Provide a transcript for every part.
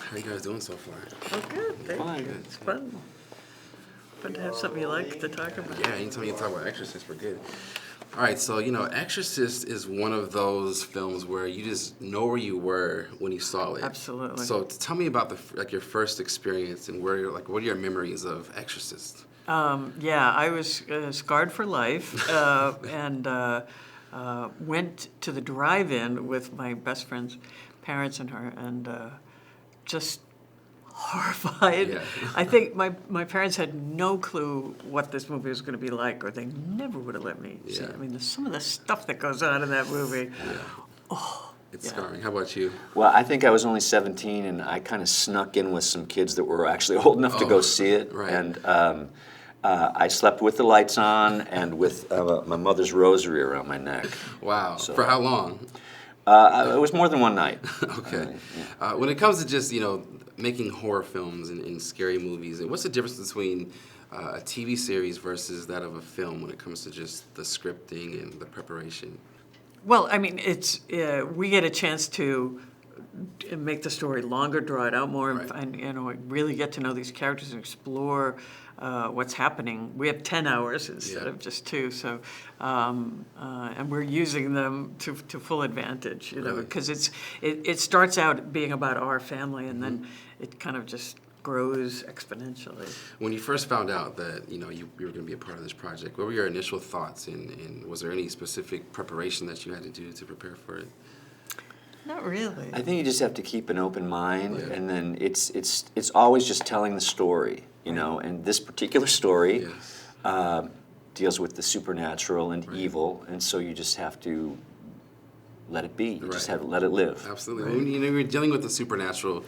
How are you guys doing so far? Oh, good. Thank Fine. you. It's fun. Fun to have something you like to talk about. Yeah, anytime you talk about Exorcist, we're good. All right, so Exorcist is one of those films where you just know where you were when you saw it. Absolutely. So tell me about your first experience and where what are your memories of Exorcist? Yeah, I was scarred for life and went to the drive-in with my best friend's parents and her, and just horrified. Yeah. I think my parents had no clue what this movie was going to be like, or they never would have let me see it. Yeah. I mean, some of the stuff that goes on in that movie. Yeah. Oh, It's yeah. scarring. How about you? Well, I think I was only 17, and I kind of snuck in with some kids that were actually old enough to go see it. Right. And I slept with the lights on and with my mother's rosary around my neck. Wow. So- For how long? It was more than one night. Okay. When it comes to just making horror films and scary movies, what's the difference between a TV series versus that of a film when it comes to just the scripting and the preparation? Well, I mean, it's we get a chance to make the story longer, draw it out more, Right. and really get to know these characters and explore what's happening. We have 10 hours instead Yeah. of just 2, so and we're using them to full advantage, Really? because it starts out being about our family, and then it kind of just grows exponentially. When you first found out that you were going to be a part of this project, what were your initial thoughts, and was there any specific preparation that you had to do to prepare for it? Not really. I think you just have to keep an open mind, Yeah. and then it's always just telling the story, And this particular story Yes. deals with the supernatural and Right. evil, and so you just have to let it be. You just Right. have to let it live. Absolutely. When you're dealing with the supernatural,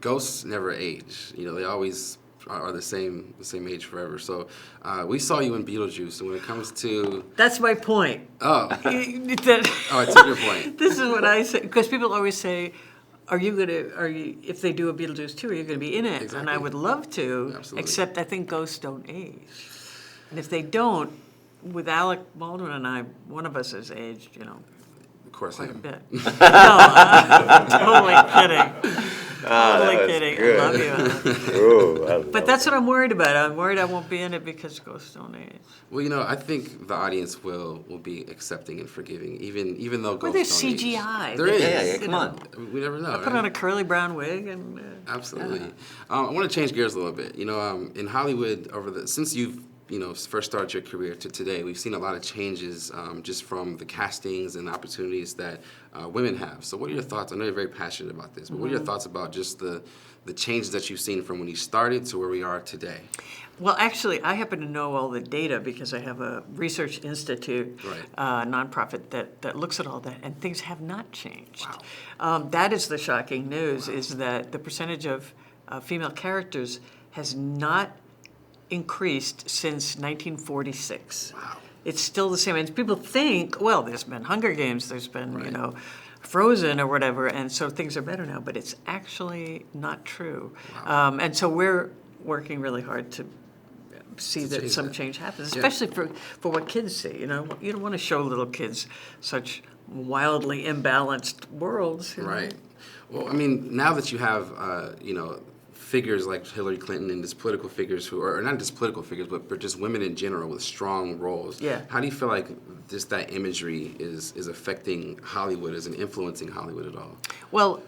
ghosts never age. They always are the same age forever. So we saw you in Beetlejuice, and when it comes to That's my point. oh That- I took your point. This is what I say, because people always say, if they do a Beetlejuice 2, are you going to be in it? And I Exactly. would love to, Absolutely. except I think ghosts don't age. And if they don't, with Alec Baldwin and I, one of us has aged, Of course, I quite a am. bit. No, I'm totally kidding. Totally was kidding. good. I love you, Alec. Oh, But that's what I'm worried about. I'm worried I won't be in it because ghosts don't age. Well, I think the audience will be accepting and forgiving, even though Or ghosts there's don't age. CGI. There is. Yeah, come on. We never know. I put right? on a curly brown wig and... Absolutely. I want to change gears a little bit. In Hollywood, since you've first started your career to today, we've seen a lot of changes just from the castings and opportunities that women have. So what are your thoughts? I know you're very passionate about this, but what are your thoughts about just the changes that you've seen from when you started to where we are today? Well, actually, I happen to know all the data because I have a research institute, Right. nonprofit that looks at all that, and things have not changed. Wow. That is the shocking news, is that the percentage of female characters has not increased since 1946. Wow. It's still the same. And people think, well, there's been Hunger Games, there's been, Right. Frozen or whatever, and so things are better now, but it's actually not true. Wow. And so we're working really hard to see To that change some that. change happens, Yeah. especially for what kids see. You don't want to show little kids such wildly imbalanced worlds. Right. Well, I mean, now that you have, figures like Hillary Clinton and just political figures or not just political figures, but just women in general with strong roles. Yeah. How do you feel like just that imagery is affecting Hollywood, is it influencing Hollywood at all? Well,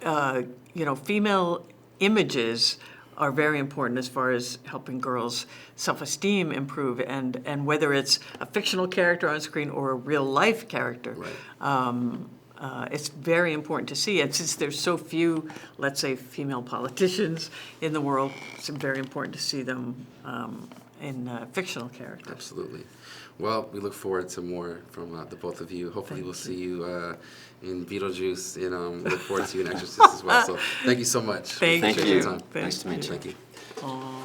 female images are very important as far as helping girls' self-esteem improve, and whether it's a fictional character on screen or a real-life character, Right. it's very important to see. And since there's so few, let's say, female politicians in the world, it's very important to see them in fictional characters. Absolutely. Well, we look forward to more from the both of you. Hopefully we'll see you in Beetlejuice, and we look forward to you in Exorcist as well. So thank you so much. Thank Thank you. you. Time. Nice to meet you. Thank you. Aw.